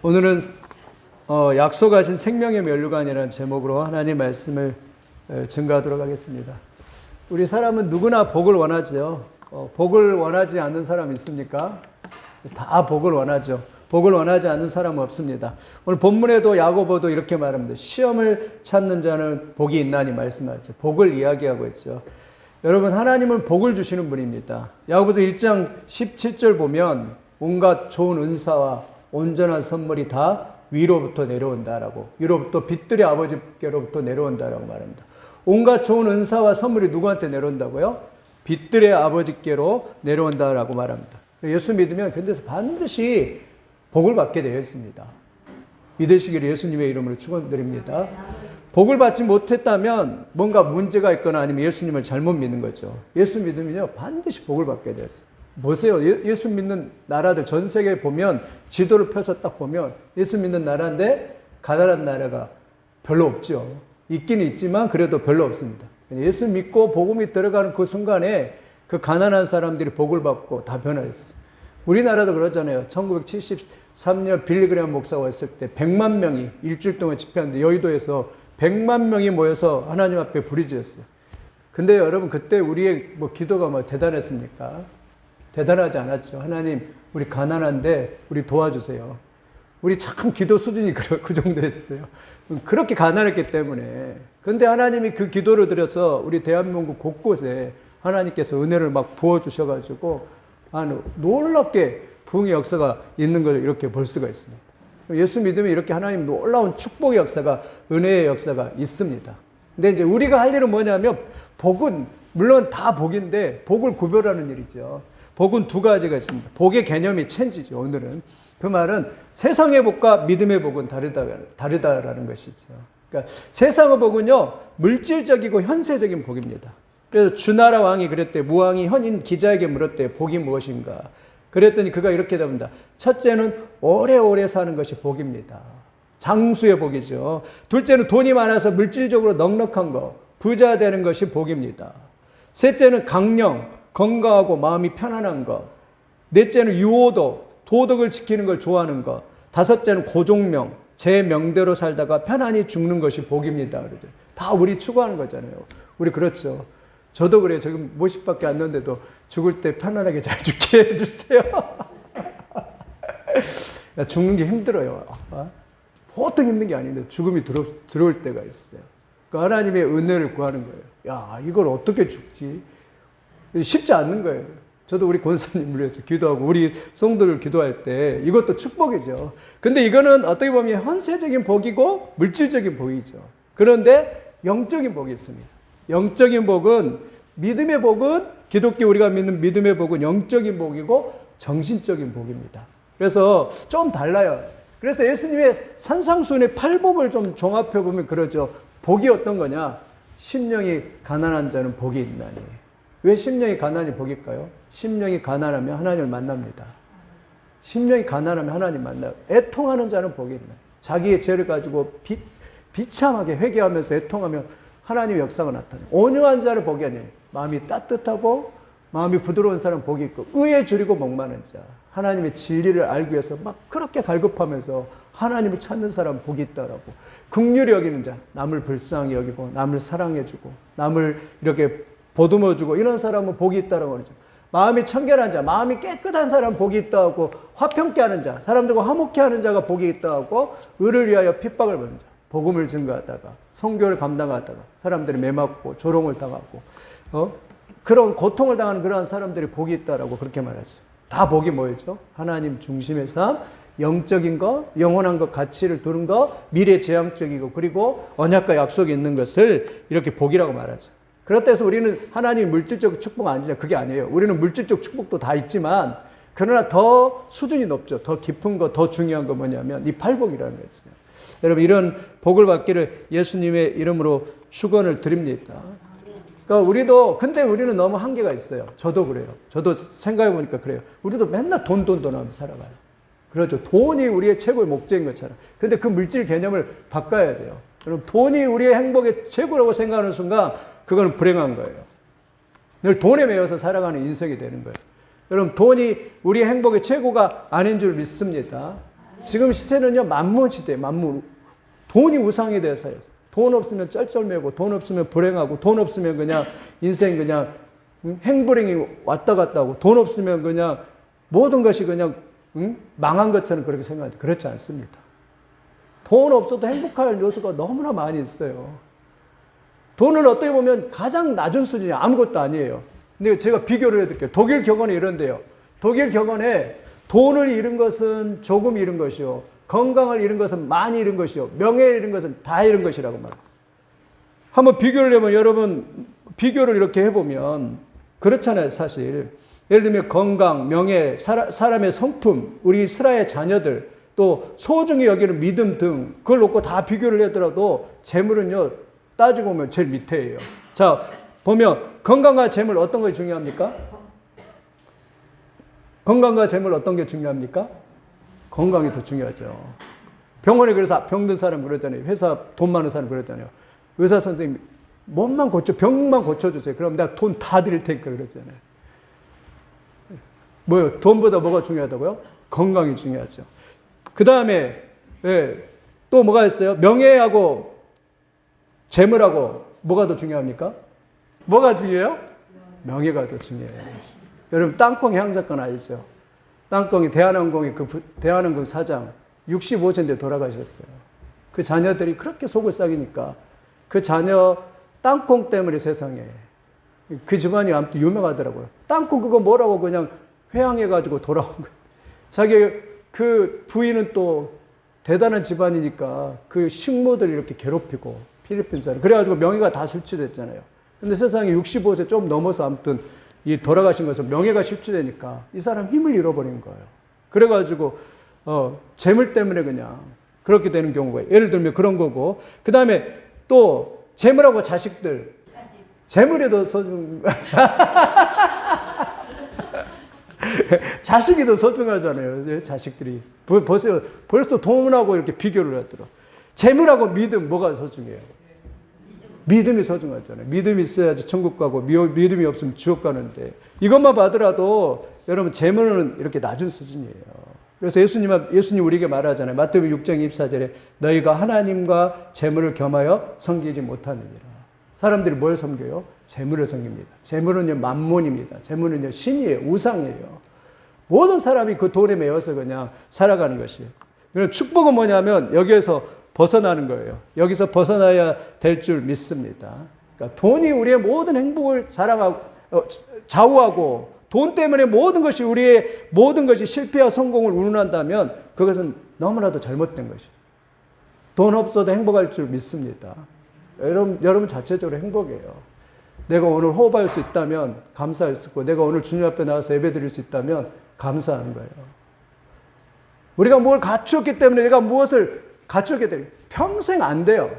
오늘은 약속하신 생명의 면류관이라는 제목으로 하나님 말씀을 증거하도록 하겠습니다. 우리 사람은 누구나 복을 원하죠. 복을 원하지 않는 사람 있습니까? 다 복을 원하죠. 복을 원하지 않는 사람은 없습니다. 오늘 본문에도 야고보도 이렇게 말합니다. 시험을 참는 자는 복이 있나니 말씀하죠. 복을 이야기하고 있죠. 여러분, 하나님은 복을 주시는 분입니다. 야고보서 1장 17절 보면 온갖 좋은 은사와 온전한 선물이 다 위로부터 내려온다라고, 위로부터 빛들의 아버지께로부터 내려온다라고 말합니다. 온갖 좋은 은사와 선물이 누구한테 내려온다고요? 빛들의 아버지께로 내려온다라고 말합니다. 예수 믿으면 그데서 반드시 복을 받게 되어 있습니다. 믿으시기를 예수님의 이름으로 축원드립니다. 복을 받지 못했다면 뭔가 문제가 있거나 아니면 예수님을 잘못 믿는 거죠. 예수 믿으면요 반드시 복을 받게 되었어요. 보세요. 예수 믿는 나라들 전 세계에 보면 지도를 펴서 딱 보면 예수 믿는 나라인데 가난한 나라가 별로 없죠. 있긴 있지만 그래도 별로 없습니다. 예수 믿고 복음이 들어가는 그 순간에 그 가난한 사람들이 복을 받고 다 변화했어요. 우리나라도 그러잖아요. 1973년 빌리그레엄 목사가 왔을 때 100만 명이 일주일 동안 집회하는데 여의도에서 100만 명이 모여서 하나님 앞에 부르짖었어요. 근데 여러분 그때 우리의 기도가 대단했습니까? 대단하지 않았죠. 하나님, 우리 가난한데 우리 도와주세요. 우리 참 기도 수준이 그 정도였어요. 그렇게 가난했기 때문에. 근데 하나님이 그 기도를 들여서 우리 대한민국 곳곳에 하나님께서 은혜를 막 부어주셔가지고 놀랍게 부흥의 역사가 있는 걸 이렇게 볼 수가 있습니다. 예수 믿으면 이렇게 하나님 놀라운 축복의 역사가, 은혜의 역사가 있습니다. 근데 이제 우리가 할 일은 뭐냐면, 복은 물론 다 복인데 복을 구별하는 일이죠. 복은 두 가지가 있습니다. 복의 개념이 체인지죠. 오늘은 그 말은 세상의 복과 믿음의 복은 다르다라는 것이죠. 그러니까 세상의 복은요 물질적이고 현세적인 복입니다. 그래서 주나라 왕이 그랬대. 무왕이 현인 기자에게 물었대. 복이 무엇인가? 그랬더니 그가 이렇게 답합니다. 첫째는 오래오래 사는 것이 복입니다. 장수의 복이죠. 둘째는 돈이 많아서 물질적으로 넉넉한 것, 부자 되는 것이 복입니다. 셋째는 강령, 건강하고 마음이 편안한 것. 넷째는 유오도, 도덕을 지키는 걸 좋아하는 것. 다섯째는 고종명, 제 명대로 살다가 편안히 죽는 것이 복입니다. 그러죠. 다 우리 추구하는 거잖아요. 우리 그렇죠. 저도 그래요. 지금 50밖에 안 넣는데도 죽을 때 편안하게 잘 죽게 해주세요. 죽는 게 힘들어요. 보통 힘든 게 아닌데 죽음이 들어올 때가 있어요. 그러니까 하나님의 은혜를 구하는 거예요. 야, 이걸 어떻게 죽지? 쉽지 않는 거예요. 저도 우리 권사님을 위해서 기도하고 우리 성도를 기도할 때 이것도 축복이죠. 근데 이거는 어떻게 보면 현세적인 복이고 물질적인 복이죠. 그런데 영적인 복이 있습니다. 영적인 복은, 믿음의 복은, 기독교 우리가 믿는 믿음의 복은 영적인 복이고 정신적인 복입니다. 그래서 좀 달라요. 그래서 예수님의 산상수훈의 8복을 좀 종합해보면 그러죠. 복이 어떤 거냐? 심령이 가난한 자는 복이 있나니. 왜 심령이 가난이 복일까요? 심령이 가난하면 하나님을 만납니다. 심령이 가난하면 하나님 만나요. 애통하는 자는 복이 있나니. 자기의 죄를 가지고 비참하게 회개하면서 애통하면 하나님의 역사가 나타나요. 온유한 자를 복이 아니에요. 마음이 따뜻하고 마음이 부드러운 사람 복이 있고, 의에 줄이고 목마른 자, 하나님의 진리를 알기 위해서 막 그렇게 갈급하면서 하나님을 찾는 사람 복이 있다라고. 긍휼히 여기는 자, 남을 불쌍히 여기고 남을 사랑해주고 남을 이렇게 보듬어주고 이런 사람은 복이 있다라고 그러죠. 마음이 청결한 자, 마음이 깨끗한 사람 복이 있다고. 화평케 하는 자, 사람들과 화목케 하는 자가 복이 있다고. 의를 위하여 핍박을 받는 자, 복음을 증거하다가 선교를 감당하다가 사람들이 매맞고 조롱을 당하고 그런 고통을 당하는 그러한 사람들이 복이 있다라고 그렇게 말하죠. 다 복이 뭐였죠? 하나님 중심의 삶, 영적인 것, 영원한 것, 가치를 두는 것, 미래지향적이고 그리고 언약과 약속이 있는 것을 이렇게 복이라고 말하죠. 그렇다 해서 우리는 하나님 물질적 축복 안 주냐? 그게 아니에요. 우리는 물질적 축복도 다 있지만 그러나 더 수준이 높죠. 더 깊은 거, 더 중요한 거 뭐냐면 이 팔복이라는 거였어요. 여러분, 이런 복을 받기를 예수님의 이름으로 축원을 드립니다. 그러니까 근데 우리는 너무 한계가 있어요. 저도 그래요. 저도 생각해 보니까 그래요. 우리도 맨날 돈 하면서 살아가요. 그렇죠. 돈이 우리의 최고의 목적인 것처럼. 근데 그 물질 개념을 바꿔야 돼요. 여러분, 돈이 우리의 행복의 최고라고 생각하는 순간 그거는 불행한 거예요. 늘 돈에 매여서 살아가는 인생이 되는 거예요. 여러분, 돈이 우리의 행복의 최고가 아닌 줄 믿습니다. 지금 시세는요, 만문 시대, 만문. 돈이 우상이 돼서요. 돈 없으면 쩔쩔매고, 돈 없으면 불행하고, 돈 없으면 그냥 인생 그냥 행불행이 왔다 갔다 하고, 돈 없으면 그냥 모든 것이 그냥 망한 것처럼 그렇게 생각해요. 그렇지 않습니다. 돈 없어도 행복할 요소가 너무나 많이 있어요. 돈은 어떻게 보면 가장 낮은 수준이 아무것도 아니에요. 근데 제가 비교를 해드릴게요. 독일 격언에 이런데요. 독일 격언에 돈을 잃은 것은 조금 잃은 것이요. 건강을 잃은 것은 많이 잃은 것이요. 명예를 잃은 것은 다 잃은 것이라고 말합니다. 한번 비교를 해보면 여러분 비교를 이렇게 해보면 그렇잖아요. 사실 예를 들면 건강, 명예, 사람의 성품, 우리 이스라엘 자녀들 또 소중히 여기는 믿음 등 그걸 놓고 다 비교를 하더라도 재물은요 따지고 보면 제일 밑에예요. 자 보면 건강과 재물 어떤 것이 중요합니까? 건강과 재물 어떤 게 중요합니까? 건강이 더 중요하죠. 병원에 그래서 병든 사람 그러잖아요. 회사 돈 많은 사람 그러잖아요. 의사 선생님 몸만 고쳐 병만 고쳐주세요. 그럼 내가 돈 다 드릴 테니까 그러잖아요. 뭐요? 돈보다 뭐가 중요하다고요? 건강이 중요하죠. 그 다음에 또 뭐가 있어요? 명예하고 재물하고 뭐가 더 중요합니까? 뭐가 중요해요? 명예가 더 중요해요. 여러분 땅콩 향사건 아시죠? 땅콩이 대한항공의 대한항공 사장 65세인데 돌아가셨어요. 그 자녀들이 그렇게 속을 썩이니까 그 자녀 땅콩 때문에 세상에 그 집안이 아무튼 유명하더라고요. 땅콩 그거 뭐라고 그냥 회항해가지고 돌아온 거예요. 자기 그 부인은 또 대단한 집안이니까 그 식모들 이렇게 괴롭히고 필리핀 사람 그래가지고 명예가 다 실추됐잖아요. 근데 세상에 65세 좀 넘어서 아무튼 이 돌아가신 것은 명예가 실추되니까 이 사람 힘을 잃어버린 거예요. 그래가지고 재물 때문에 그냥 그렇게 되는 경우가 예를 들면 그런 거고 그 다음에 또 재물하고 자식들 재물에 더 소중 자식이 더 소중하잖아요. 자식들이 벌써 돈하고 이렇게 비교를 하더라. 재물하고 믿음 뭐가 소중해요? 믿음이 소중하잖아요. 믿음이 있어야지 천국 가고 믿음이 없으면 지옥 가는데 이것만 봐더라도 여러분 재물은 이렇게 낮은 수준이에요. 그래서 예수님 우리에게 말하잖아요. 마태복음 6장 24절에 너희가 하나님과 재물을 겸하여 섬기지 못하느니라. 사람들이 뭘 섬겨요? 재물을 섬깁니다. 재물은요 만몬입니다. 재물은요 신이에요. 우상이에요. 모든 사람이 그 돈에 매여서 그냥 살아가는 것이에요. 그럼 축복은 뭐냐면 여기에서 벗어나는 거예요. 여기서 벗어나야 될 줄 믿습니다. 그러니까 돈이 우리의 모든 행복을 좌우하고 돈 때문에 모든 것이 우리의 모든 것이 실패와 성공을 운운한다면 그것은 너무나도 잘못된 것이에요. 돈 없어도 행복할 줄 믿습니다. 여러분 자체적으로 행복해요. 내가 오늘 호흡할 수 있다면 감사할 수 있고 내가 오늘 주님 앞에 나가서 예배 드릴 수 있다면 감사하는 거예요. 우리가 뭘 갖추었기 때문에 내가 무엇을 갖추게 돼요. 평생 안 돼요.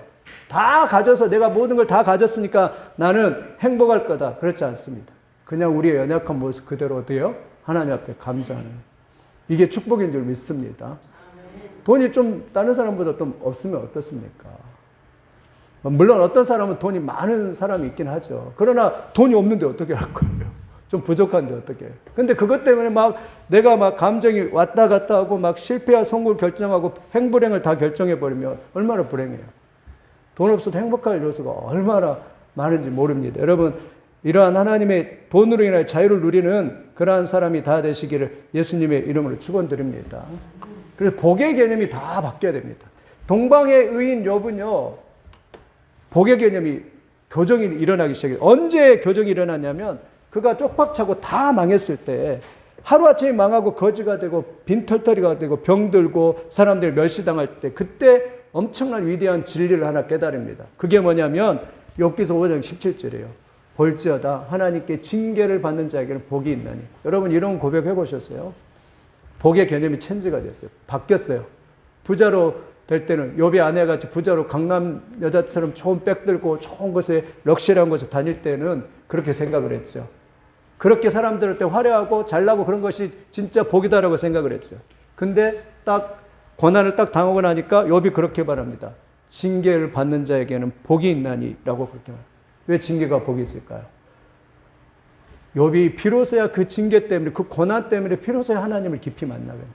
다 가져서 내가 모든 걸 다 가졌으니까 나는 행복할 거다. 그렇지 않습니다. 그냥 우리의 연약한 모습 그대로 어때요? 하나님 앞에 감사하는. 이게 축복인 줄 믿습니다. 돈이 좀 다른 사람보다 좀 없으면 어떻습니까? 물론 어떤 사람은 돈이 많은 사람이 있긴 하죠. 그러나 돈이 없는데 어떻게 할 거예요? 좀 부족한데 어떻게 해요? 근데 그것 때문에 내가 감정이 왔다 갔다 하고 실패와 성공을 결정하고 행불행을 다 결정해버리면 얼마나 불행해요. 돈 없어도 행복할 요소가 얼마나 많은지 모릅니다. 여러분, 이러한 하나님의 돈으로 인하여 자유를 누리는 그러한 사람이 다 되시기를 예수님의 이름으로 축원드립니다. 그래서 복의 개념이 다 바뀌어야 됩니다. 동방의 의인 욥은요, 복의 개념이 교정이 일어나기 시작해요. 언제 교정이 일어났냐면 그가 쪽박차고 다 망했을 때 하루아침에 망하고 거지가 되고 빈털터리가 되고 병들고 사람들이 멸시당할 때 그때 엄청난 위대한 진리를 하나 깨달습니다. 그게 뭐냐면 욥기서 5장 17절이에요. 볼지어다 하나님께 징계를 받는 자에게는 복이 있나니. 여러분 이런 고백해 보셨어요? 복의 개념이 체인지가 됐어요. 바뀌었어요. 부자로 될 때는 욥의 아내같이 부자로 강남 여자처럼 좋은 백 들고 좋은 곳에 럭셔리한 곳에 다닐 때는 그렇게 생각을 했죠. 그렇게 사람들한테 화려하고 잘나고 그런 것이 진짜 복이다라고 생각을 했죠. 근데 딱 고난을 딱 당하고 나니까 욥이 그렇게 말합니다. 징계를 받는 자에게는 복이 있나니라고 그렇게 말합니다. 왜 징계가 복이 있을까요? 욥이 비로소야 그 징계 때문에 그 고난 때문에 비로소야 하나님을 깊이 만나게 됩니다.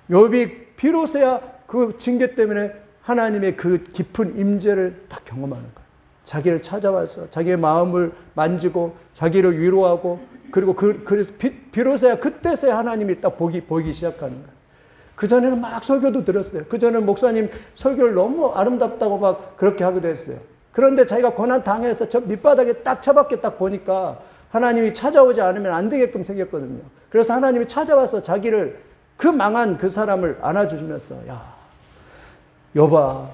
욥이 비로소야 그 징계 때문에 하나님의 그 깊은 임재를 딱 경험하는 거예요. 자기를 찾아와서 자기의 마음을 만지고 자기를 위로하고 그리고 그래서 비로소야 그때서야 하나님이 딱 보이기 시작하는 거예요. 그전에는 막 설교도 들었어요. 그전에는 목사님 설교를 너무 아름답다고 막 그렇게 하기도 했어요. 그런데 자기가 고난 당해서 저 밑바닥에 딱 처박게 딱 보니까 하나님이 찾아오지 않으면 안 되게끔 생겼거든요. 그래서 하나님이 찾아와서 자기를 그 망한 그 사람을 안아주시면서 야, 여봐,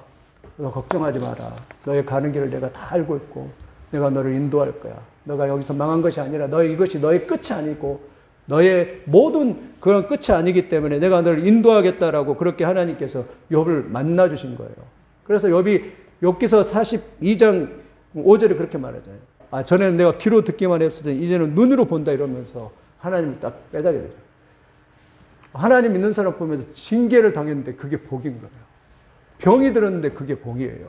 너 걱정하지 마라. 너의 가는 길을 내가 다 알고 있고 내가 너를 인도할 거야. 너가 여기서 망한 것이 아니라 이것이 너의 끝이 아니고 너의 모든 그런 끝이 아니기 때문에 내가 너를 인도하겠다라고 그렇게 하나님께서 욥을 만나주신 거예요. 그래서 욥이 욥기서 42장 5절에 그렇게 말하잖아요. 전에는 내가 귀로 듣기만 했으더니 이제는 눈으로 본다 이러면서 하나님을 딱 빼달게 되죠. 하나님 믿는 사람 보면서 징계를 당했는데 그게 복인 거예요. 병이 들었는데 그게 복이에요.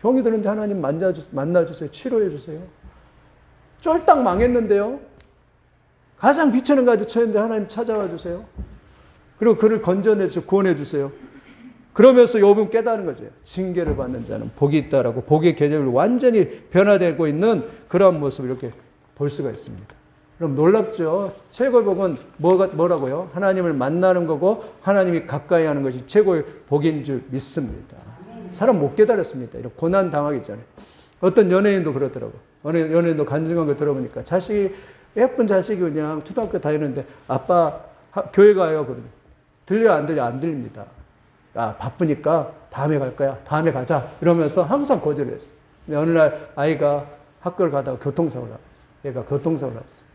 병이 들었는데 하나님 만나주세요. 치료해주세요. 쫄딱 망했는데요. 가장 비치는 가지 처했는데 하나님 찾아와 주세요. 그리고 그를 건져내주세요. 구원해주세요. 그러면서 욥은 깨달은 거죠. 징계를 받는 자는 복이 있다라고 복의 개념을 완전히 변화되고 있는 그런 모습을 이렇게 볼 수가 있습니다. 그럼 놀랍죠? 최고의 복은 뭐라고요? 하나님을 만나는 거고 하나님이 가까이 하는 것이 최고의 복인 줄 믿습니다. 사람 못 깨달았습니다. 이런 고난 당하기 전에. 어떤 연예인도 그러더라고요. 어느 연예인도 간증한 거 들어보니까 예쁜 자식이 그냥 초등학교 다니는데 아빠 교회 가요. 그러면 들려 안 들려? 안 들립니다. 바쁘니까 다음에 갈 거야. 다음에 가자. 이러면서 항상 거절을 했어요. 근데 어느 날 아이가 학교를 가다가 교통사고를 났어요. 얘가 교통사고를 났어요.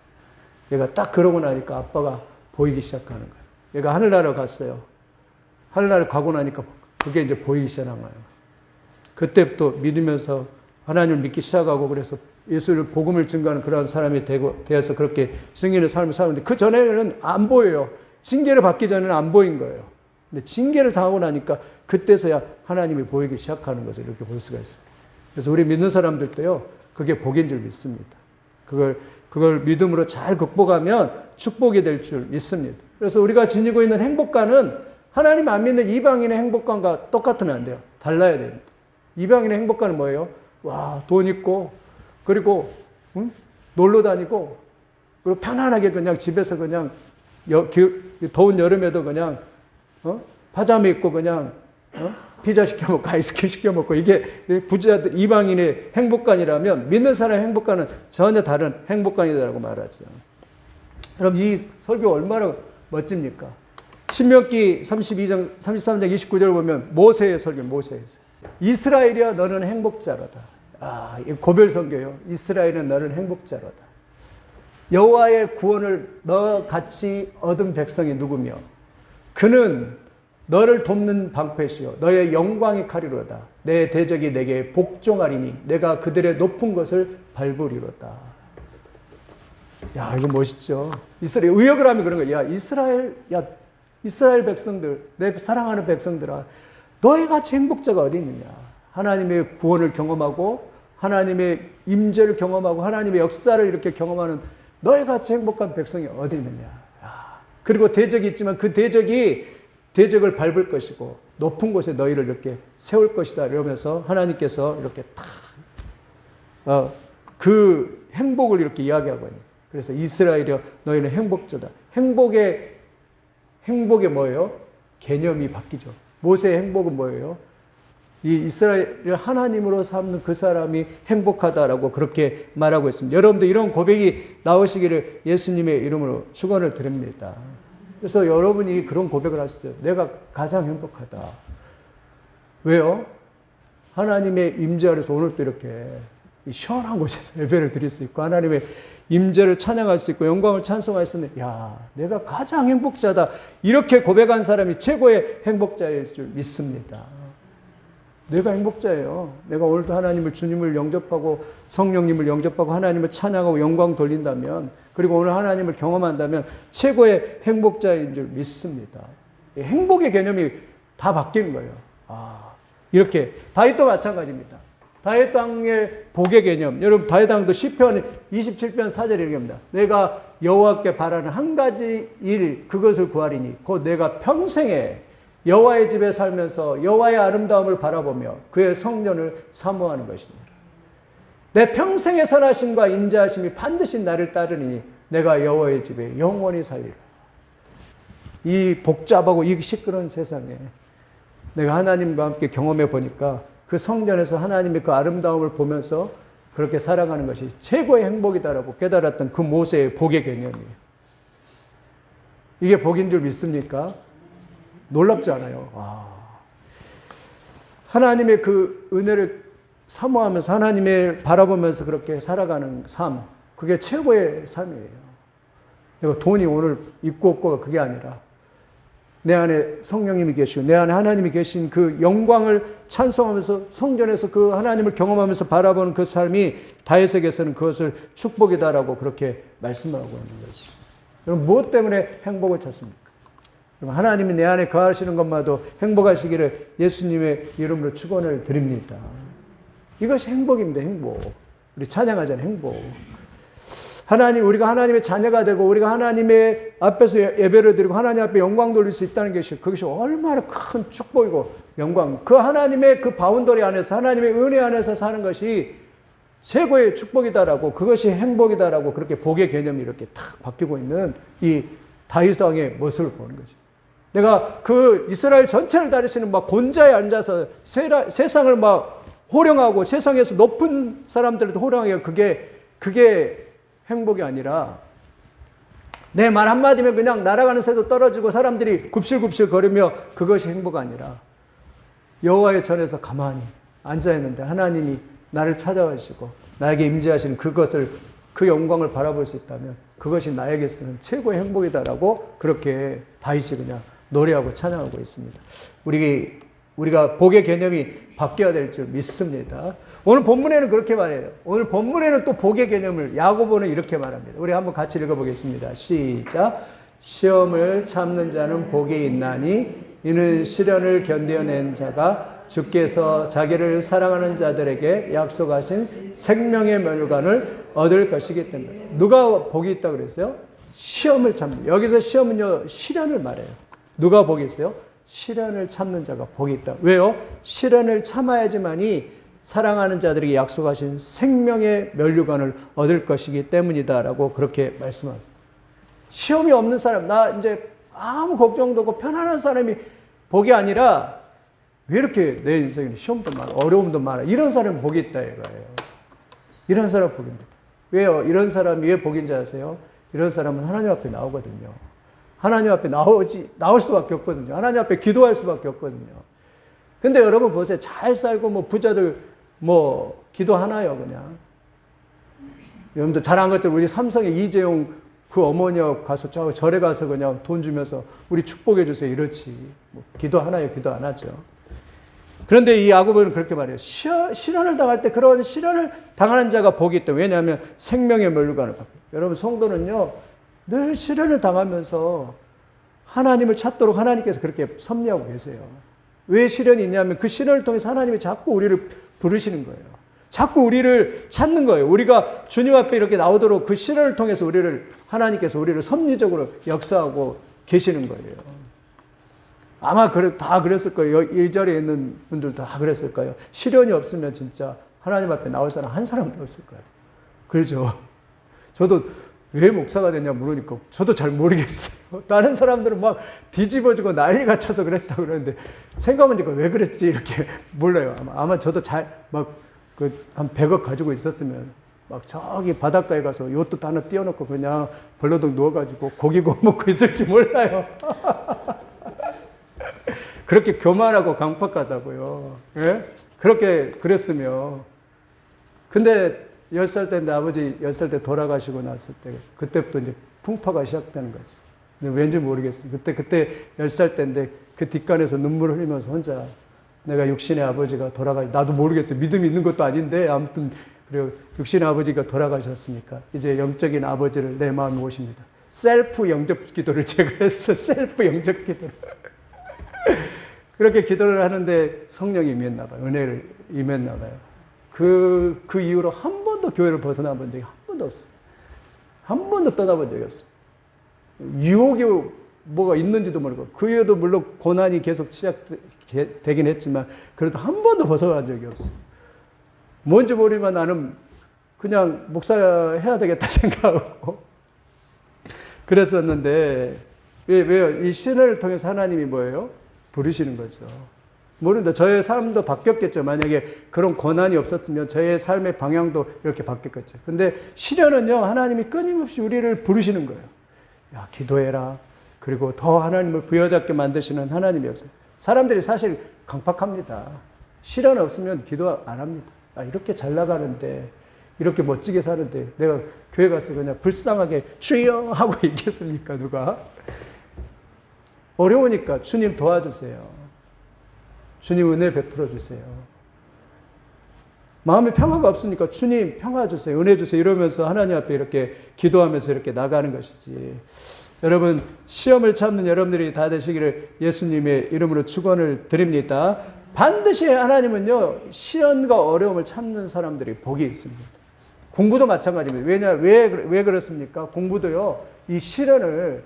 얘가 딱 그러고 나니까 아빠가 보이기 시작하는 거예요. 얘가 하늘나라로 갔어요. 하늘나라로 가고 나니까 그게 이제 보이기 시작한 거예요. 그때부터 믿으면서 하나님을 믿기 시작하고 그래서 예수를 복음을 증거하는 그런 사람이 되어서 그렇게 승인의 삶을 사는데 그 전에는 안 보여요. 징계를 받기 전에는 안 보인 거예요. 근데 징계를 당하고 나니까 그때서야 하나님이 보이기 시작하는 것을 이렇게 볼 수가 있습니다. 그래서 우리 믿는 사람들도요, 그게 복인 줄 믿습니다. 그걸 믿음으로 잘 극복하면 축복이 될 줄 믿습니다. 그래서 우리가 지니고 있는 행복감은 하나님 안 믿는 이방인의 행복감과 똑같으면 안 돼요. 달라야 됩니다. 이방인의 행복감은 뭐예요? 와, 돈 있고, 그리고 놀러 다니고, 그리고 편안하게 그냥 집에서 그냥 더운 여름에도 그냥 파자마 입고 그냥 피자 시켜 먹고 아이스크림 시켜 먹고 이게 부자들 이방인의 행복감이라면 믿는 사람의 행복감은 전혀 다른 행복감이라고 말하죠. 그럼 이 설교 얼마나 멋집니까? 신명기 33장 29절을 보면 모세의 설교, 모세의 설교. 이스라엘이여 너는 행복자로다. 고별 선교요. 이스라엘은 너는 행복자로다. 여호와의 구원을 너같이 얻은 백성이 누구며 그는 너를 돕는 방패시요 너의 영광이 칼이로다. 내 대적이 내게 복종하리니 내가 그들의 높은 것을 밟으리로다. 야, 이거 멋있죠. 이스라엘 의역을 하면 그런 거야. 이스라엘 백성들, 내 사랑하는 백성들아, 너희 같이 행복자가 어디 있느냐? 하나님의 구원을 경험하고 하나님의 임재를 경험하고 하나님의 역사를 이렇게 경험하는 너희 같이 행복한 백성이 어디 있느냐? 그리고 대적이 있지만 그 대적을 밟을 것이고 높은 곳에 너희를 이렇게 세울 것이다. 이러면서 하나님께서 이렇게 그 행복을 이렇게 이야기하고 있는. 그래서 이스라엘이여 너희는 행복자다. 행복의 뭐예요? 개념이 바뀌죠. 모세의 행복은 뭐예요? 이 이스라엘을 하나님으로 삼는 그 사람이 행복하다라고 그렇게 말하고 있습니다. 여러분들 이런 고백이 나오시기를 예수님의 이름으로 축원을 드립니다. 그래서 여러분이 그런 고백을 하시죠. 내가 가장 행복하다. 왜요? 하나님의 임재 아래서 오늘도 이렇게 시원한 곳에서 예배를 드릴 수 있고 하나님의 임재를 찬양할 수 있고 영광을 찬송할 수 있는 내가 가장 행복자다. 이렇게 고백한 사람이 최고의 행복자일 줄 믿습니다. 내가 행복자예요. 내가 오늘도 하나님을 주님을 영접하고 성령님을 영접하고 하나님을 찬양하고 영광 돌린다면 그리고 오늘 하나님을 경험한다면 최고의 행복자인 줄 믿습니다. 행복의 개념이 다 바뀌는 거예요. 이렇게 다윗도 마찬가지입니다. 다윗 왕의 복의 개념. 여러분 다윗 왕도 시편 27편 4절에 이렇게 합니다. 내가 여호와께 바라는 한 가지 일 그것을 구하리니 곧 내가 평생에 여호와의 집에 살면서 여호와의 아름다움을 바라보며 그의 성전을 사모하는 것입니다. 내 평생의 선하심과 인자하심이 반드시 나를 따르니 내가 여호와의 집에 영원히 살리라. 이 복잡하고 이 시끄러운 세상에 내가 하나님과 함께 경험해 보니까 그 성전에서 하나님의 그 아름다움을 보면서 그렇게 살아가는 것이 최고의 행복이다라고 깨달았던 그 모세의 복의 개념이에요. 이게 복인 줄 믿습니까? 놀랍지 않아요? 하나님의 그 은혜를 사모하면서 하나님을 바라보면서 그렇게 살아가는 삶, 그게 최고의 삶이에요. 내가 돈이 오늘 있고 없고가 그게 아니라 내 안에 성령님이 계시고 내 안에 하나님이 계신 그 영광을 찬송하면서 성전에서 그 하나님을 경험하면서 바라보는 그 삶이 다윗에게서는 그것을 축복이다라고 그렇게 말씀하고 있는 것이죠. 여러분 무엇 때문에 행복을 찾습니까? 하나님이 내 안에 거하시는 것만도 행복하시기를 예수님의 이름으로 축원을 드립니다. 이것이 행복입니다. 행복. 우리 찬양하자는 행복. 하나님, 우리가 하나님의 자녀가 되고 우리가 하나님의 앞에서 예배를 드리고 하나님 앞에 영광 돌릴 수 있다는 것이 그것이 얼마나 큰 축복이고 영광. 그 하나님의 그 바운더리 안에서 하나님의 은혜 안에서 사는 것이 최고의 축복이다라고 그것이 행복이다라고 그렇게 복의 개념이 이렇게 탁 바뀌고 있는 이 다윗 왕의 모습을 보는 거죠. 내가 그 이스라엘 전체를 다루시는 막 곤자에 앉아서 세상을 막 호령하고 세상에서 높은 사람들도 호령하기가 그게 행복이 아니라 내 말 한마디면 그냥 날아가는 새도 떨어지고 사람들이 굽실굽실 거리며 그것이 행복 아니라 여호와의 전에서 가만히 앉아있는데 하나님이 나를 찾아와주시고 나에게 임재하시는 그것을 그 영광을 바라볼 수 있다면 그것이 나에게서는 최고의 행복이다라고 그렇게 다윗이 그냥 노래하고 찬양하고 있습니다. 우리가 복의 개념이 바뀌어야 될 줄 믿습니다. 오늘 본문에는 그렇게 말해요. 오늘 본문에는 또 복의 개념을 야고보는 이렇게 말합니다. 우리 한번 같이 읽어보겠습니다. 시작. 시험을 참는 자는 복이 있나니 이는 시련을 견뎌낸 자가 주께서 자기를 사랑하는 자들에게 약속하신 생명의 멸관을 얻을 것이기 때문에. 누가 복이 있다고 그랬어요? 시험을 참는. 여기서 시험은요, 시련을 말해요. 누가 복이 있어요? 시련을 참는 자가 복이 있다. 왜요? 시련을 참아야지만이 사랑하는 자들에게 약속하신 생명의 면류관을 얻을 것이기 때문이다라고 그렇게 말씀합니다. 시험이 없는 사람, 나 이제 아무 걱정도 없고 편안한 사람이 복이 아니라 왜 이렇게 내 인생에 시험도 많아, 어려움도 많아, 이런 사람은 복이 있다 이거예요. 이런 사람 복입니다. 왜요? 이런 사람이 왜 복인지 아세요? 이런 사람은 하나님 앞에 나오거든요. 하나님 앞에 나올 수밖에 없거든요. 하나님 앞에 기도할 수밖에 없거든요. 근데 여러분 보세요. 잘 살고 부자들 기도하나요, 그냥? 여러분들 잘 안 것처럼 우리 삼성의 이재용 그 어머니하고 가서 절에 가서 그냥 돈 주면서 우리 축복해 주세요. 이렇지. 기도하나요? 기도 안 하죠. 그런데 이 야고보는 그렇게 말해요. 시련을 당할 때 그런 시련을 당하는 자가 복이 있다. 왜냐하면 생명의 면류관을 받고. 여러분 성도는요. 늘 시련을 당하면서 하나님을 찾도록 하나님께서 그렇게 섭리하고 계세요. 왜 시련이 있냐면 그 시련을 통해서 하나님이 자꾸 우리를 부르시는 거예요. 자꾸 우리를 찾는 거예요. 우리가 주님 앞에 이렇게 나오도록 그 시련을 통해서 하나님께서 우리를 섭리적으로 역사하고 계시는 거예요. 아마 다 그랬을 거예요. 이 자리에 있는 분들도 다 그랬을 거예요. 시련이 없으면 진짜 하나님 앞에 나올 사람 한 사람도 없을 거예요. 그렇죠? 저도 왜 목사가 됐냐 물으니까 저도 잘 모르겠어요. 다른 사람들은 막 뒤집어지고 난리가 쳐서 그랬다고 그러는데 생각해보니까 왜 그랬지 이렇게 몰라요. 아마 저도 한 100억 가지고 있었으면 막 저기 바닷가에 가서 요트 하나 띄워놓고 그냥 벌러덩 누워가지고 고기 구워 먹고 있을지 몰라요. 그렇게 교만하고 강팍하다고요. 예? 그렇게 그랬으면. 근데 10살 때인데 아버지 10살 때 돌아가시고 났을 때 그때부터 이제 풍파가 시작되는 거지. 근데 왠지 모르겠어요. 그때 10살 때인데 그 뒷간에서 눈물을 흘리면서 혼자 내가 육신의 아버지가 나도 모르겠어요. 믿음이 있는 것도 아닌데 아무튼 그리고 육신의 아버지가 돌아가셨으니까 이제 영적인 아버지를 내 마음에 모십니다. 셀프 영접 기도를 제가 했어. 셀프 영접 기도를. 그렇게 기도를 하는데 성령이 임했나 봐요. 은혜를 임했나 봐요. 그 이후로 한 번도 교회를 벗어나 본 적이 한 번도 없어요. 한 번도 떠나본 적이 없어요. 유혹이 뭐가 있는지도 모르고 그 이후에도 물론 고난이 계속 시작되긴 했지만 그래도 한 번도 벗어난 적이 없어요. 뭔지 모르지만 나는 그냥 목사 해야 되겠다 생각하고 그랬었는데 왜요? 이 신을 통해서 하나님이 뭐예요? 부르시는 거죠. 모른다. 저의 삶도 바뀌었겠죠. 만약에 그런 고난이 없었으면 저의 삶의 방향도 이렇게 바뀌었겠죠. 근데 시련은요, 하나님이 끊임없이 우리를 부르시는 거예요. 야, 기도해라. 그리고 더 하나님을 부여잡게 만드시는 하나님이었어요. 사람들이 사실 강팍합니다. 시련 없으면 기도 안 합니다. 아, 이렇게 잘 나가는데, 이렇게 멋지게 사는데, 내가 교회 가서 그냥 불쌍하게 주여 하고 얘기했습니까, 누가? 어려우니까 주님 도와주세요. 주님 은혜 베풀어 주세요. 마음에 평화가 없으니까 주님 평화 주세요. 은혜 주세요. 이러면서 하나님 앞에 이렇게 기도하면서 이렇게 나가는 것이지. 여러분, 시험을 참는 여러분들이 다 되시기를 예수님의 이름으로 축원을 드립니다. 반드시 하나님은요, 시련과 어려움을 참는 사람들이 복이 있습니다. 공부도 마찬가지입니다. 왜 그렇습니까? 공부도요, 이 시련을,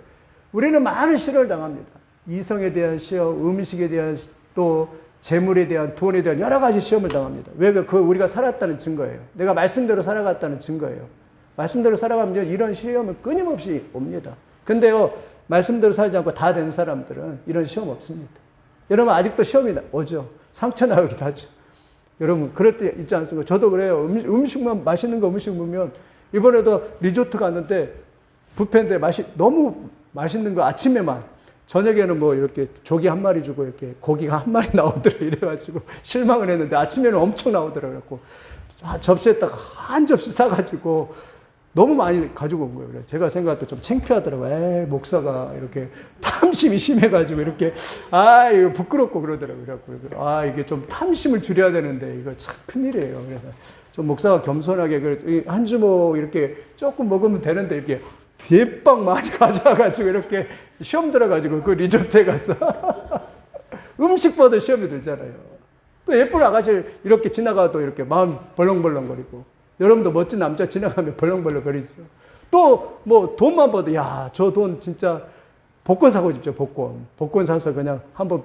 우리는 많은 시련을 당합니다. 이성에 대한 시험, 음식에 대한 또 재물에 대한, 돈에 대한 여러 가지 시험을 당합니다. 왜? 그 우리가 살았다는 증거예요. 내가 말씀대로 살아갔다는 증거예요. 말씀대로 살아가면 이런 시험은 끊임없이 옵니다. 근데요, 말씀대로 살지 않고 다 된 사람들은 이런 시험 없습니다. 여러분, 아직도 시험이 오죠. 상처 나오기도 하죠. 여러분, 그럴 때 있지 않습니까? 저도 그래요. 음식만, 맛있는 거 음식 보면, 이번에도 리조트 갔는데, 뷔페인데 너무 맛있는 거 아침에만, 저녁에는 뭐 이렇게 조기 한 마리 주고 이렇게 고기가 한 마리 나오더라고요. 이래가지고 실망을 했는데 아침에는 엄청 나오더라고요. 접시에다가 한 접시 싸가지고 너무 많이 가지고 온 거예요. 제가 생각할 때 좀 창피하더라고요. 에이, 목사가 이렇게 탐심이 심해가지고 이렇게, 이거 부끄럽고 그러더라고요. 이게 좀 탐심을 줄여야 되는데 이거 참 큰일이에요. 그래서 좀 목사가 겸손하게 한 주먹 이렇게 조금 먹으면 되는데 이렇게 대빵 많이 가져와가지고 이렇게 시험 들어가지고 그 리조트에 가서 음식 봐도 시험이 들잖아요. 또 예쁜 아가씨를 이렇게 지나가도 이렇게 마음 벌렁벌렁거리고, 여러분도 멋진 남자 지나가면 벌렁벌렁거리죠. 또 뭐 돈만 봐도, 야, 저 돈 진짜 복권 사고 싶죠. 복권 사서 그냥 한번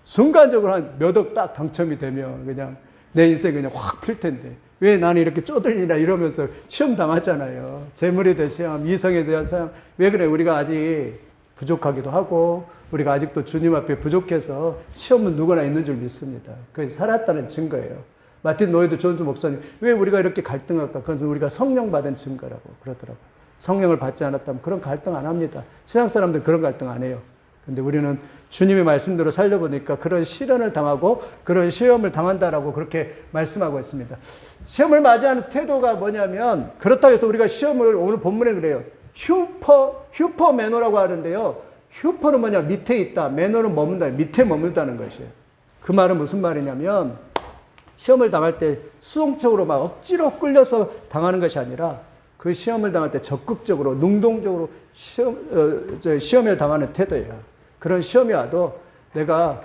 순간적으로 한 몇 억 딱 당첨이 되면 그냥 내 인생 그냥 확 필 텐데, 왜 나는 이렇게 쪼들리나 이러면서 시험 당하잖아요. 재물에 대한 시험, 이성에 대한 시험. 왜 그래? 우리가 아직 부족하기도 하고, 우리가 아직도 주님 앞에 부족해서 시험은 누구나 있는 줄 믿습니다. 그래서 살았다는 증거예요. 마틴 노이드 존스 목사님, 왜 우리가 이렇게 갈등할까? 그것은 우리가 성령 받은 증거라고 그러더라고요. 성령을 받지 않았다면 그런 갈등 안 합니다. 세상 사람들 그런 갈등 안 해요. 근데 우리는 주님의 말씀대로 살려보니까 그런 시련을 당하고 그런 시험을 당한다라고 그렇게 말씀하고 있습니다. 시험을 맞이하는 태도가 뭐냐면, 그렇다고 해서 우리가 시험을 오늘 본문에 그래요. 휴퍼 매너라고 하는데요. 휴퍼는 뭐냐? 밑에 있다. 매너는 머문다. 밑에 머물다는 것이에요. 그 말은 무슨 말이냐면, 시험을 당할 때 수동적으로 막 억지로 끌려서 당하는 것이 아니라 그 시험을 당할 때 적극적으로, 능동적으로 시험을 당하는 태도예요. 그런 시험이 와도 내가,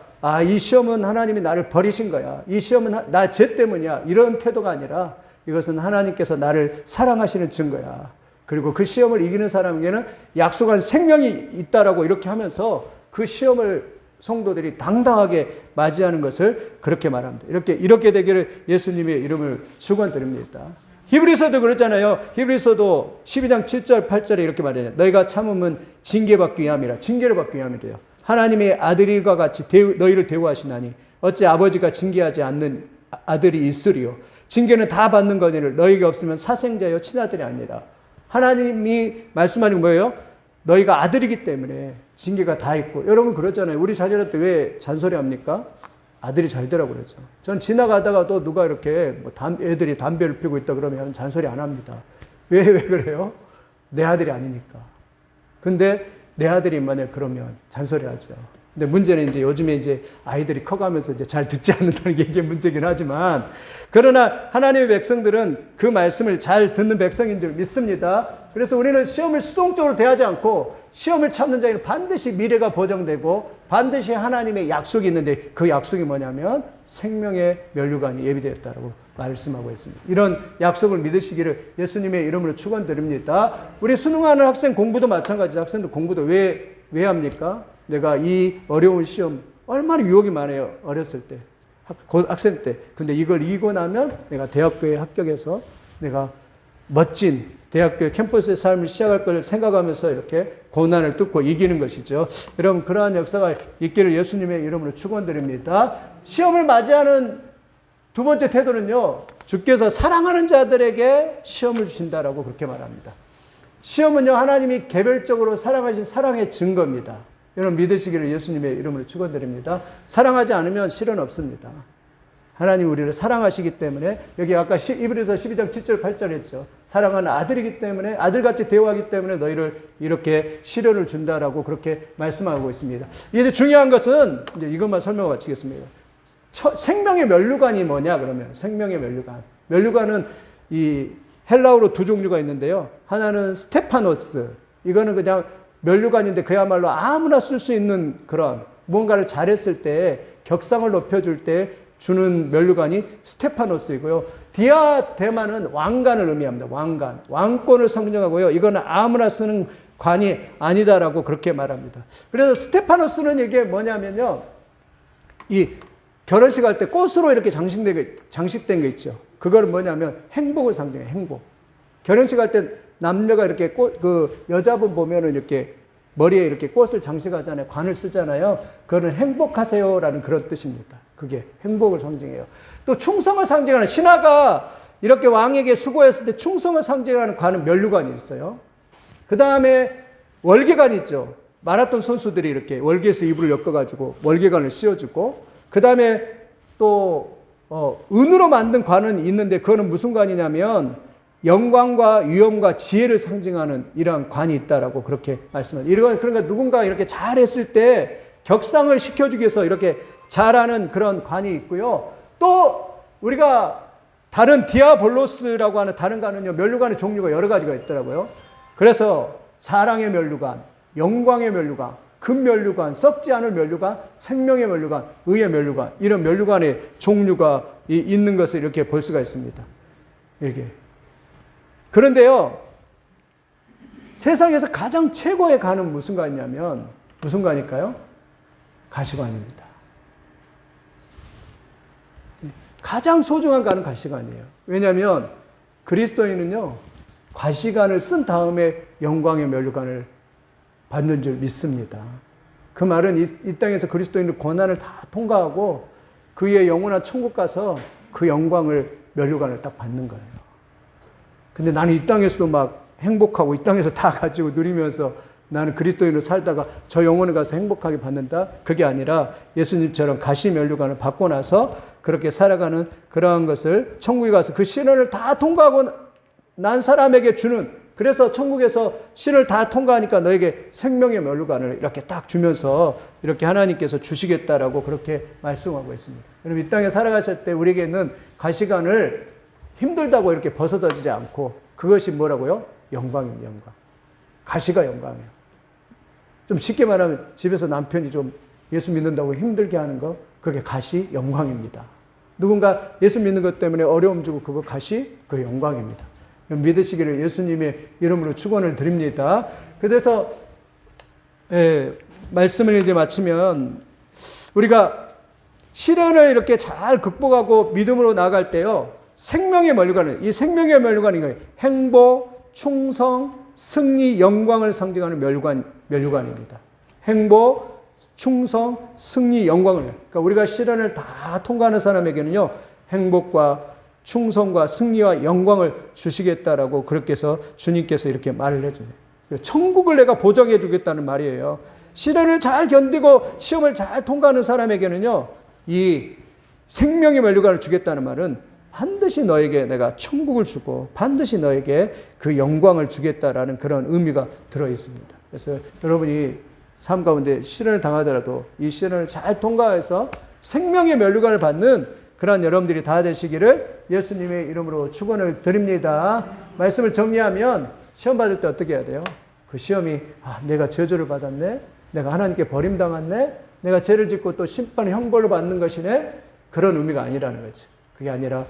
이 시험은 하나님이 나를 버리신 거야. 이 시험은 나 죄 때문이야. 이런 태도가 아니라 이것은 하나님께서 나를 사랑하시는 증거야. 그리고 그 시험을 이기는 사람에게는 약속한 생명이 있다라고 이렇게 하면서 그 시험을 성도들이 당당하게 맞이하는 것을 그렇게 말합니다. 이렇게 되기를 예수님의 이름을 축원드립니다. 히브리서도 그랬잖아요. 히브리서도 12장 7절 8절에 이렇게 말해요. 너희가 참음은 징계받기 위함이라. 징계를 받기 위함이래요. 하나님의 아들과 같이 너희를 대우하시나니 어찌 아버지가 징계하지 않는 아들이 있으리요. 징계는 다 받는 거니를 너희가 없으면 사생자여 친아들이 아니라. 하나님이 말씀하는 뭐예요? 너희가 아들이기 때문에 징계가 다 있고. 여러분 그렇잖아요. 우리 자녀한테 왜 잔소리합니까? 아들이 잘 되라고 그러죠. 전 지나가다가도 누가 이렇게 애들이 담배를 피우고 있다 그러면 잔소리 안 합니다. 왜 그래요? 내 아들이 아니니까. 근데 내 아들이 만약 그러면 잔소리 하죠. 근데 문제는 이제 요즘에 이제 아이들이 커가면서 이제 잘 듣지 않는다는 게 이게 문제긴 하지만, 그러나 하나님의 백성들은 그 말씀을 잘 듣는 백성인 줄 믿습니다. 그래서 우리는 시험을 수동적으로 대하지 않고, 시험을 참는 자에는 반드시 미래가 보장되고 반드시 하나님의 약속이 있는데, 그 약속이 뭐냐면 생명의 면류관이 예비되었다라고 말씀하고 있습니다. 이런 약속을 믿으시기를 예수님의 이름으로 축원드립니다. 우리 수능하는 학생 공부도 마찬가지. 학생들 공부도 왜 왜 합니까? 내가 이 어려운 시험 얼마나 유혹이 많아요. 어렸을 때. 학생 때. 근데 이걸 이기고 나면 내가 대학교에 합격해서 내가 멋진 대학교 캠퍼스의 삶을 시작할 걸 생각하면서 이렇게 고난을 뚫고 이기는 것이죠. 여러분, 그러한 역사가 있기를 예수님의 이름으로 축원드립니다. 시험을 맞이하는 두 번째 태도는요, 주께서 사랑하는 자들에게 시험을 주신다라고 그렇게 말합니다. 시험은요, 하나님이 개별적으로 사랑하신 사랑의 증거입니다. 여러분, 믿으시기를 예수님의 이름으로 축원드립니다. 사랑하지 않으면 실은 없습니다. 하나님 우리를 사랑하시기 때문에, 여기 아까 이브리서 12장 7절 8절 했죠. 사랑하는 아들이기 때문에, 아들같이 대우하기 때문에 너희를 이렇게 시련을 준다라고 그렇게 말씀하고 있습니다. 이제 중요한 것은 이제 이것만 설명을 마치겠습니다. 생명의 면류관이 뭐냐 그러면, 생명의 면류관. 면류관은 이 헬라어로 두 종류가 있는데요. 하나는 스테파노스. 이거는 그냥 면류관인데 그야말로 아무나 쓸 수 있는 그런 무언가를 잘했을 때 격상을 높여줄 때 주는 면류관이 스테파노스이고요. 디아데마는 왕관을 의미합니다. 왕관. 왕권을 상징하고요. 이거는 아무나 쓰는 관이 아니다라고 그렇게 말합니다. 그래서 스테파노스는 이게 뭐냐면요. 이 결혼식 할 때 꽃으로 이렇게 장식된 게 있죠. 그거는 뭐냐면 행복을 상징해요. 행복. 결혼식 할 때 남녀가 이렇게 여자분 보면은 이렇게 머리에 이렇게 꽃을 장식하잖아요. 관을 쓰잖아요. 그거는 행복하세요라는 그런 뜻입니다. 그게 행복을 상징해요. 또 충성을 상징하는, 신하가 이렇게 왕에게 수고했을 때 충성을 상징하는 관은 면류관이 있어요. 그 다음에 월계관이 있죠. 마라톤 선수들이 이렇게 월계에서 이불을 엮어가지고 월계관을 씌워주고, 그 다음에 또 은으로 만든 관은 있는데 그거는 무슨 관이냐면 영광과 위엄과 지혜를 상징하는 이러한 관이 있다라고 그렇게 말씀합니다. 그러니까 누군가 이렇게 잘했을 때 격상을 시켜주기 위해서 이렇게 잘하는 그런 관이 있고요. 또 우리가 다른 디아볼로스라고 하는 다른 관은요, 면류관의 종류가 여러 가지가 있더라고요. 그래서 사랑의 면류관, 영광의 면류관, 금면류관, 썩지 않을 면류관, 생명의 면류관, 의의 면류관, 이런 면류관의 종류가 있는 것을 이렇게 볼 수가 있습니다. 이렇게. 그런데요, 세상에서 가장 최고의 관은 무슨 관이냐면, 무슨 관일까요? 가시관입니다. 가장 소중한 관은 가시관이에요. 왜냐하면 그리스도인은요, 가시관을 쓴 다음에 영광의 면류관을 받는 줄 믿습니다. 그 말은 이 땅에서 그리스도인의 고난을 다 통과하고 그의 영원한 천국 가서 그 영광을, 면류관을 딱 받는 거예요. 근데 나는 이 땅에서도 막 행복하고 이 땅에서 다 가지고 누리면서 나는 그리스도인으로 살다가 저 영혼에 가서 행복하게 받는다? 그게 아니라 예수님처럼 가시 면류관을 받고 나서 그렇게 살아가는 그러한 것을 천국에 가서 그 시련을 다 통과하고 난 사람에게 주는, 그래서 천국에서 신을 다 통과하니까 너에게 생명의 면류관을 이렇게 딱 주면서 이렇게 하나님께서 주시겠다라고 그렇게 말씀하고 있습니다. 여러분, 이 땅에 살아가실 때 우리에게는 가시관을 힘들다고 이렇게 벗어던지지 않고 그것이 뭐라고요? 영광입니다. 영광. 가시가 영광이에요. 좀 쉽게 말하면 집에서 남편이 좀 예수 믿는다고 힘들게 하는 거, 그게 가시 영광입니다. 누군가 예수 믿는 것 때문에 어려움 주고 그거 가시, 그 영광입니다. 믿으시기를 예수님의 이름으로 축원을 드립니다. 그래서 말씀을 이제 마치면 우리가 시련을 이렇게 잘 극복하고 믿음으로 나아갈 때요, 생명의 면류관은, 이 생명의 면류관이 거예요. 행복, 충성, 승리, 영광을 상징하는 면류관입니다. 행복, 충성, 승리, 영광을. 그러니까 우리가 시련을 다 통과하는 사람에게는요, 행복과 충성과 승리와 영광을 주시겠다라고 그렇게 해서 주님께서 이렇게 말을 해줘요. 천국을 내가 보장해 주겠다는 말이에요. 시련을 잘 견디고 시험을 잘 통과하는 사람에게는요, 이 생명의 면류관을 주겠다는 말은 반드시 너에게 내가 천국을 주고 반드시 너에게 그 영광을 주겠다라는 그런 의미가 들어 있습니다. 그래서 여러분이 삶 가운데 시련을 당하더라도 이 시련을 잘 통과해서 생명의 면류관을 받는 그런 여러분들이 다 되시기를 예수님의 이름으로 축원을 드립니다. 말씀을 정리하면 시험 받을 때 어떻게 해야 돼요? 그 시험이 내가 저주를 받았네, 내가 하나님께 버림당했네, 내가 죄를 짓고 또 심판 형벌로 받는 것이네, 그런 의미가 아니라는 거죠. 그게 아니라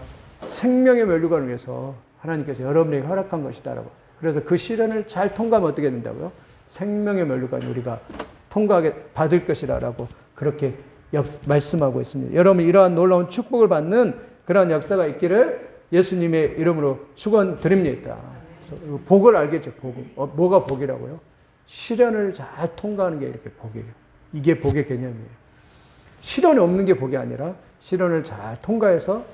생명의 면류관을 위해서 하나님께서 여러분에게 허락한 것이다라고. 그래서 그 시련을 잘 통과하면 어떻게 된다고요? 생명의 면류관이 우리가 통과하게 받을 것이라고 그렇게 말씀하고 있습니다. 여러분 이러한 놀라운 축복을 받는 그러한 역사가 있기를 예수님의 이름으로 축원드립니다. 복을 알겠죠. 복을. 뭐가 복이라고요? 시련을 잘 통과하는 게 이렇게 복이에요. 이게 복의 개념이에요. 시련이 없는 게 복이 아니라 시련을 잘 통과해서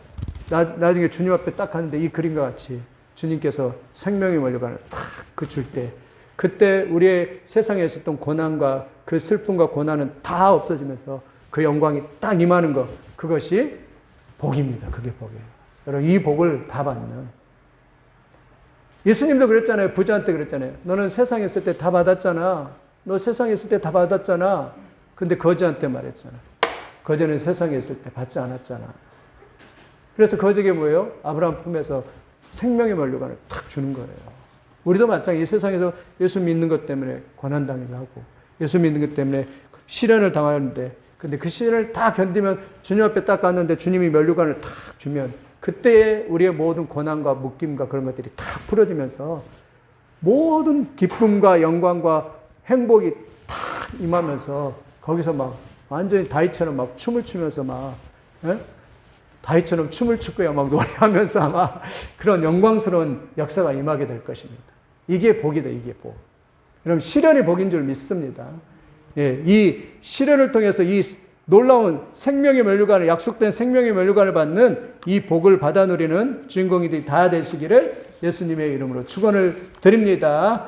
나중에 주님 앞에 딱 가는데 이 그림과 같이 주님께서 생명의 원료관을 탁 줄 때 그때 우리의 세상에 있었던 고난과 그 슬픔과 고난은 다 없어지면서 그 영광이 딱 임하는 것, 그것이 복입니다. 그게 복이에요. 여러분 이 복을 다 받는, 예수님도 그랬잖아요. 부자한테 그랬잖아요. 너는 세상에 있을 때 다 받았잖아. 너 세상에 있을 때 다 받았잖아. 근데 거지한테 말했잖아. 거지는 세상에 있을 때 받지 않았잖아. 그래서 거지게 뭐예요? 아브라함 품에서 생명의 면류관을 탁 주는 거예요. 우리도 마찬가지. 이 세상에서 예수 믿는 것 때문에 고난당하기도 하고 예수 믿는 것 때문에 시련을 당하는데, 근데 그 시련을 다 견디면 주님 앞에 딱 갔는데 주님이 면류관을 탁 주면 그때의 우리의 모든 고난과 묶임과 그런 것들이 탁 풀어지면서 모든 기쁨과 영광과 행복이 탁 임하면서 거기서 막 완전히 다윗처럼 막 춤을 추면서 막 다윗처럼 춤을 출 거야 막 노래하면서 아마 그런 영광스러운 역사가 임하게 될 것입니다. 이게 복이다. 이게 복. 여러분 시련이 복인 줄 믿습니다. 예, 이 시련을 통해서 이 놀라운 생명의 면류관을, 약속된 생명의 면류관을 받는 이 복을 받아 누리는 주인공들이 다 되시기를 예수님의 이름으로 축원을 드립니다.